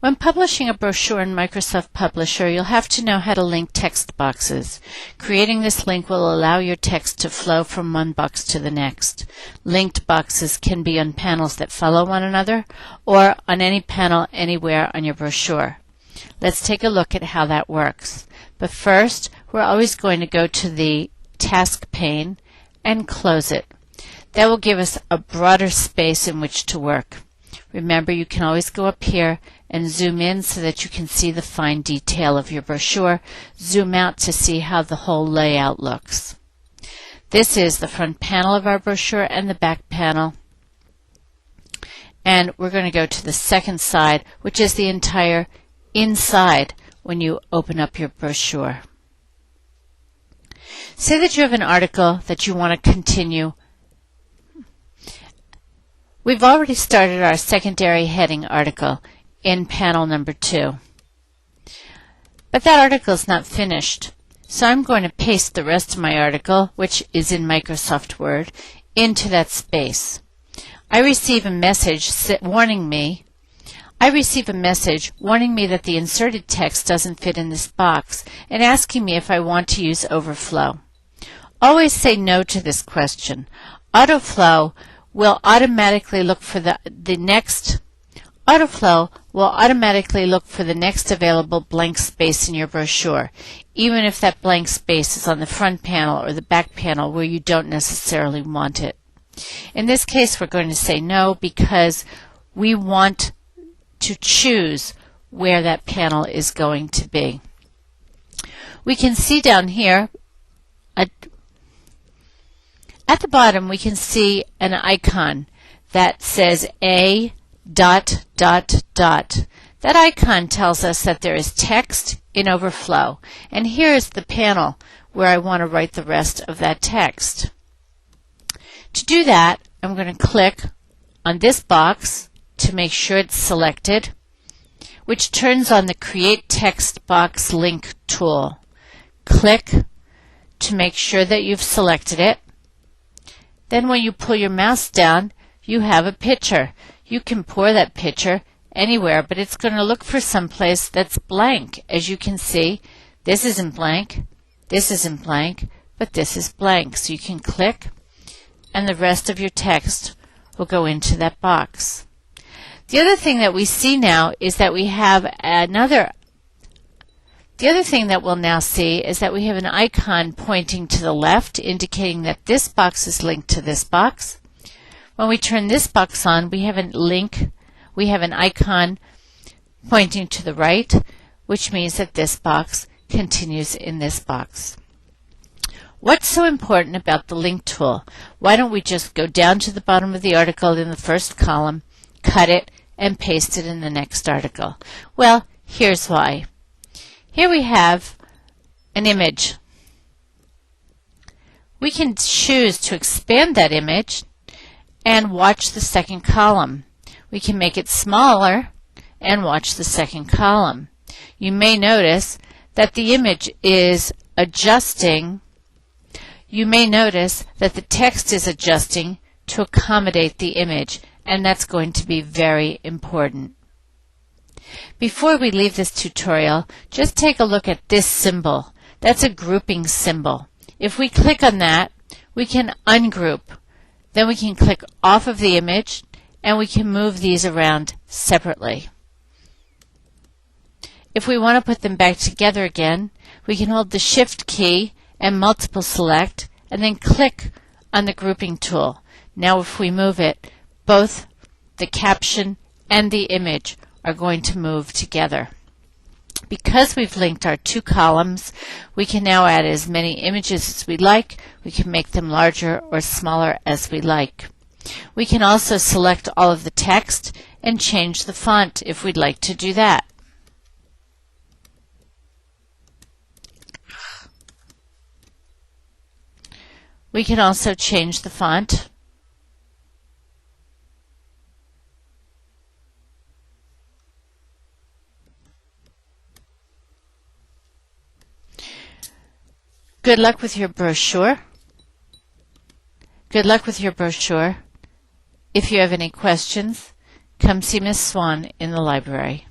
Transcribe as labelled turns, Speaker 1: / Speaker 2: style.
Speaker 1: When publishing a brochure in Microsoft Publisher, you'll have to know how to link text boxes. Creating this link will allow your text to flow from one box to the next. Linked boxes can be on panels that follow one another or on any panel anywhere on your brochure. Let's take a look at how that works. But first, we're always going to go to the task pane and close it. That will give us a broader space in which to work. Remember, you can always go up here and zoom in so that you can see the fine detail of your brochure. Zoom out to see how the whole layout looks. This is the front panel of our brochure and the back panel. And we're going to go to the second side, which is the entire inside when you open up your brochure. Say that you have an article that you want to continue. We've already started our secondary heading article in panel number 2. But that article is not finished, so I'm going to paste the rest of my article, which is in Microsoft Word, into that space. I receive a message warning me that the inserted text doesn't fit in this box and asking me if I want to use overflow. Always say no to this question. Autoflow will automatically look for the next available blank space in your brochure, even if that blank space is on the front panel or the back panel where you don't necessarily want it. In this case, we're going to say no because we want to choose where that panel is going to be. We can see down here at the bottom, we can see an icon that says A ... That icon tells us that there is text in overflow, and here is the panel where I want to write the rest of that text. To do that, I'm going to click on this box to make sure it's selected, which turns on the Create Text Box Link tool. Click to make sure that you've selected it. Then when you pull your mouse down, you have a picture. You can pour that picture anywhere, but it's going to look for some place that's blank. As you can see, this isn't blank, this isn't blank, but this is blank. So you can click, and the rest of your text will go into that box. The other thing that we see now is that we have The other thing that we'll now see is that we have an icon pointing to the left, indicating that this box is linked to this box. When we turn this box on, we have an icon pointing to the right, which means that this box continues in this box. What's so important about the link tool? Why don't we just go down to the bottom of the article in the first column, cut it, and paste it in the next article? Well, here's why. Here we have an image. We can choose to expand that image and watch the second column. We can make it smaller and watch the second column. You may notice that the image is adjusting. You may notice that the text is adjusting to accommodate the image, and that's going to be very important. Before we leave this tutorial, just take a look at this symbol. That's a grouping symbol. If we click on that, we can ungroup. Then we can click off of the image, and we can move these around separately. If we want to put them back together again, we can hold the Shift key and multiple select, and then click on the grouping tool. Now if we move it, both the caption and the image are going to move together. Because we've linked our two columns, we can now add as many images as we like. We can make them larger or smaller as we like. We can also select all of the text and change the font if we'd like to do that. We can also change the font. Good luck with your brochure. Good luck with your brochure. If you have any questions, come see Miss Swan in the library.